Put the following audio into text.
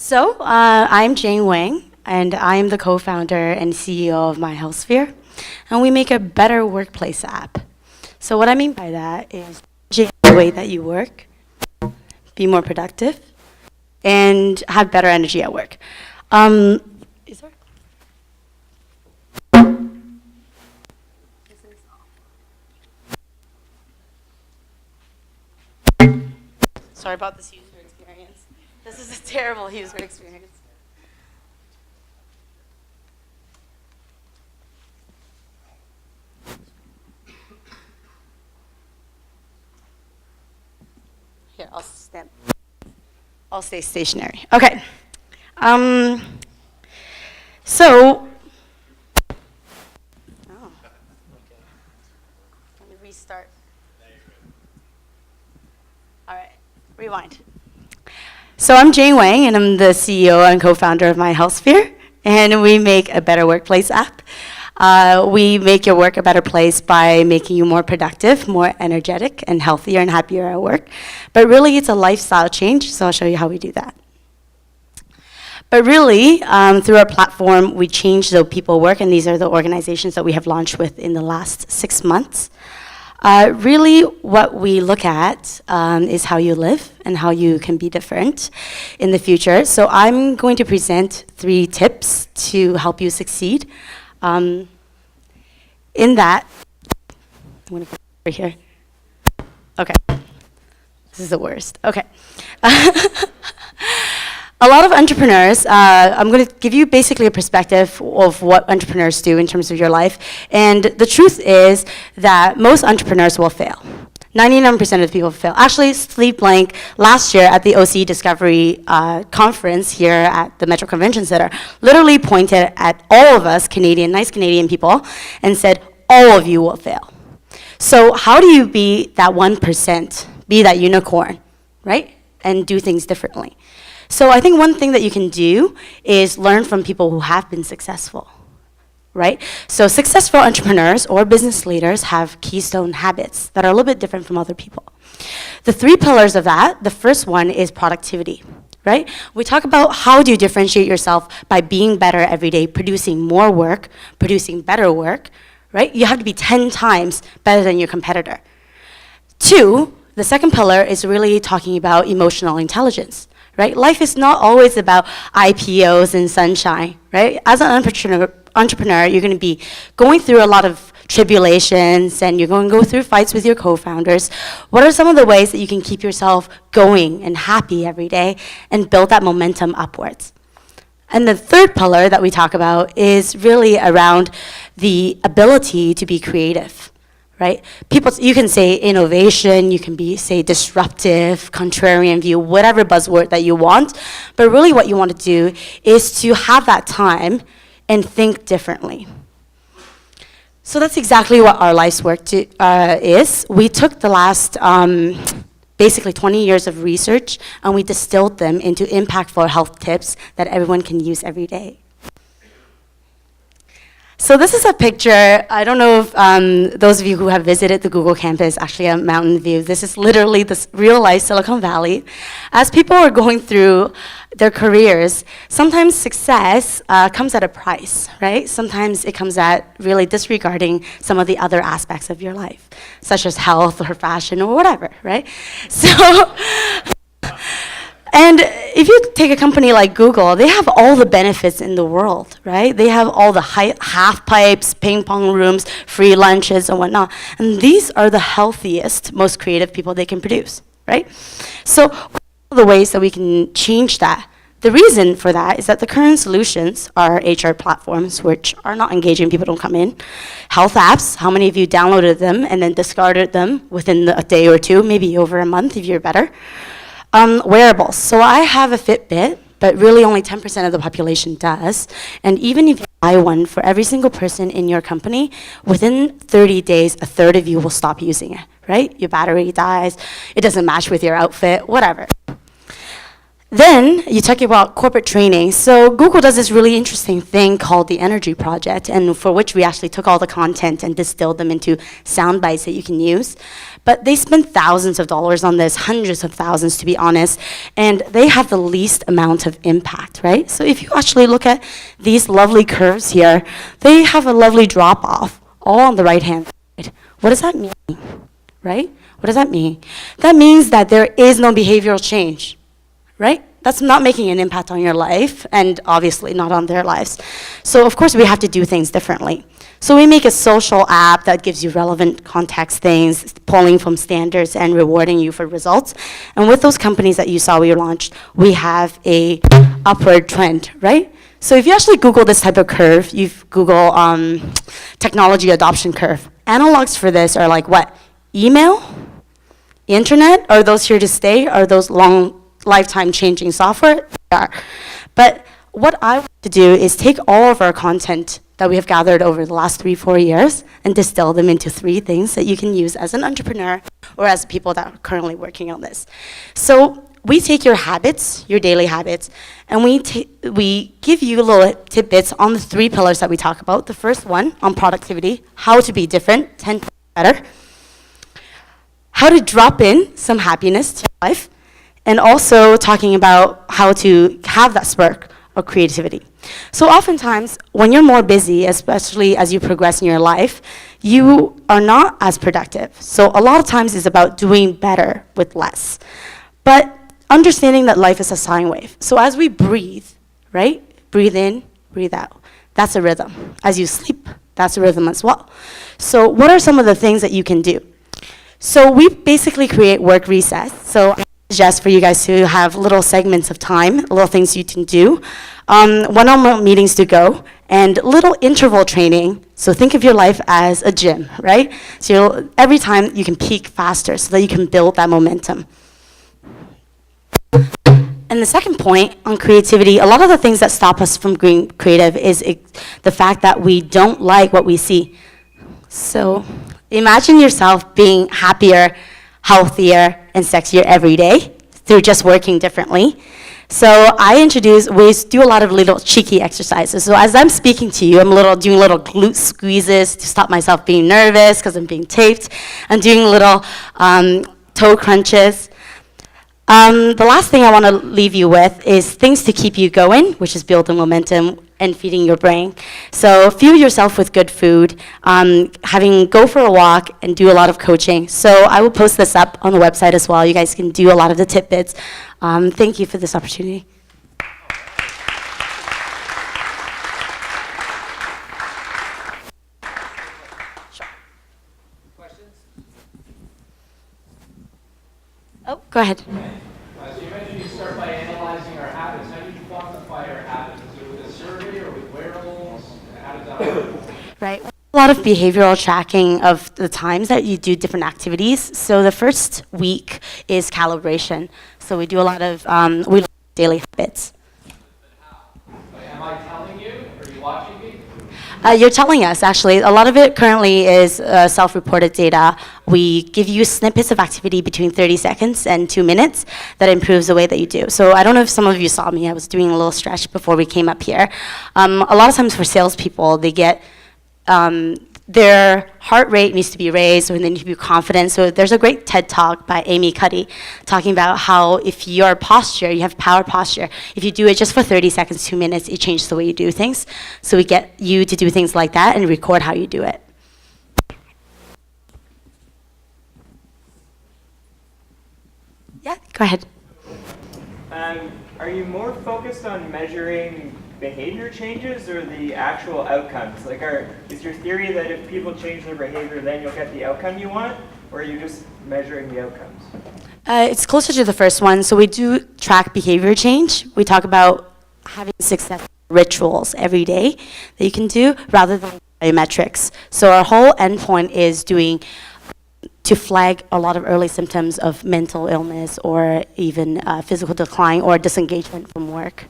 I'm Jane Wang, and I'm the co-founder and CEO of myHealthSphere, and we make a better workplace app. So what I mean by that is change the way that you work, be more productive, and have better energy at work. Is there? Sorry about this user experience. This is a terrible user experience. Here, I'll stay stationary. Okay. So, let me restart. All right, rewind. So I'm Jane Wang, and I'm the CEO and co-founder of myHealthSphere, and we make a better workplace app. We make your work a better place by making you more productive, more energetic, and healthier and happier at work. But really, it's a lifestyle change, so I'll show you how we do that. But really, through our platform, we change the people work, and these are the organizations that we have launched with in the last 6 months. Really, what we look at is how you live and how you can be different in the future. So I'm going to present 3 tips to help you succeed. In that, I'm going to go over here. Okay, this is the worst. Okay. A lot of entrepreneurs, I'm going to give you basically a perspective of what entrepreneurs do in terms of your life. And the truth is that most entrepreneurs will fail. 99% of the people fail. Actually, Steve Blank, last year at the OC Discovery conference here at the Metro Convention Center, literally pointed at all of us nice Canadian people, and said, all of you will fail. So how do you be that 1%, be that unicorn, right? And do things differently. So I think one thing that you can do is learn from people who have been successful, right? So successful entrepreneurs or business leaders have keystone habits that are a little bit different from other people. The 3 pillars of that, the first one is productivity, right? We talk about how do you differentiate yourself by being better every day, producing more work, producing better work, right? You have to be 10 times better than your competitor. 2, the second pillar is really talking about emotional intelligence. Right? Life is not always about IPOs and sunshine, right? As an entrepreneur, you're going to be going through a lot of tribulations, and you're going to go through fights with your co-founders. What are some of the ways that you can keep yourself going and happy every day and build that momentum upwards? And the third pillar that we talk about is really around the ability to be creative. Right? You can say innovation, you can say disruptive, contrarian view, whatever buzzword that you want, but really what you want to do is to have that time and think differently. So that's exactly what our life's work is. We took the last basically 20 years of research, and we distilled them into impactful health tips that everyone can use every day. So this is a picture. I don't know if those of you who have visited the Google campus, actually a mountain view. This is literally the real-life Silicon Valley. As people are going through their careers, sometimes success comes at a price, right? Sometimes it comes at really disregarding some of the other aspects of your life, such as health or fashion or whatever, right? So. And if you take a company like Google, they have all the benefits in the world, right? They have all the half pipes, ping pong rooms, free lunches, and whatnot. And these are the healthiest, most creative people they can produce, right? So what are the ways that we can change that? The reason for that is that the current solutions are HR platforms, which are not engaging, people don't come in. Health apps, how many of you downloaded them and then discarded them within a day or 2, maybe over a month if you're better? Wearables. So I have a Fitbit, but really only 10% of the population does. And even if you buy one for every single person in your company, within 30 days, a third of you will stop using it, right? Your battery dies, it doesn't match with your outfit, whatever. Then you talk about corporate training. So Google does this really interesting thing called the Energy Project, and for which we actually took all the content and distilled them into sound bites that you can use. But they spend thousands of dollars on this, hundreds of thousands to be honest, and they have the least amount of impact, right? So if you actually look at these lovely curves here, they have a lovely drop off, all on the right-hand side. What does that mean, right? What does that mean? That means that there is no behavioral change. Right? That's not making an impact on your life, and obviously not on their lives. So of course we have to do things differently. So we make a social app that gives you relevant context things, pulling from standards and rewarding you for results. And with those companies that you saw we launched, we have a upward trend, right? So if you actually Google this type of curve, you Google technology adoption curve. Analogs for this are like what? Email? Internet? Are those here to stay? Are those long lifetime changing software? But what I want to do is take all of our content that we have gathered over the last 3-4 years and distill them into 3 things that you can use as an entrepreneur or as people that are currently working on this. So we take your habits, your daily habits, and we give you little tidbits on the 3 pillars that we talk about. The first one on productivity, how to be different, 10 times better, how to drop in some happiness to your life, and also talking about how to have that spark of creativity. So oftentimes, when you're more busy, especially as you progress in your life, you are not as productive. So a lot of times it's about doing better with less. But understanding that life is a sine wave. So as we breathe, right? Breathe in, breathe out. That's a rhythm. As you sleep, that's a rhythm as well. So what are some of the things that you can do? So we basically create work recess. So suggest for you guys to have little segments of time, little things you can do, one-on-one meetings to go, and little interval training. So think of your life as a gym, right? So every time you can peak faster so that you can build that momentum. And the second point on creativity, a lot of the things that stop us from being creative is the fact that we don't like what we see. So imagine yourself being happier, healthier, and sexier every day through just working differently. So I do a lot of little cheeky exercises. So as I'm speaking to you, I'm doing little glute squeezes to stop myself being nervous because I'm being taped. I'm doing little toe crunches. The last thing I want to leave you with is things to keep you going, which is building momentum and feeding your brain. So fuel yourself with good food, go for a walk, and do a lot of coaching. So I will post this up on the website as well. You guys can do a lot of the tidbits. Thank you for this opportunity. Questions? Oh, go ahead. So you mentioned you start by analyzing our habits. How do you quantify our habits? Is it with a survey or with wearables? How does that work? Right. A lot of behavioral tracking of the times that you do different activities. So the first week is calibration. So we do a lot of daily habits. Am I telling you? Are you watching me? You're telling us, actually. A lot of it currently is self-reported data. We give you snippets of activity between 30 seconds and 2 minutes that improves the way that you do. So I don't know if some of you saw me. I was doing a little stretch before we came up here. A lot of times for salespeople, they get their heart rate needs to be raised and they need to be confident. So there's a great TED Talk by Amy Cuddy talking about how if your posture, you have power posture, if you do it just for 30 seconds, 2 minutes, it changes the way you do things. So we get you to do things like that and record how you do it. Yeah, go ahead. Are you more focused on measuring behavior changes or the actual outcomes? Like, is your theory that if people change their behavior, then you'll get the outcome you want, or are you just measuring the outcomes? It's closer to the first one. So we do track behavior change. We talk about having success rituals every day that you can do rather than biometrics. So our whole endpoint is to flag a lot of early symptoms of mental illness or even physical decline or disengagement from work.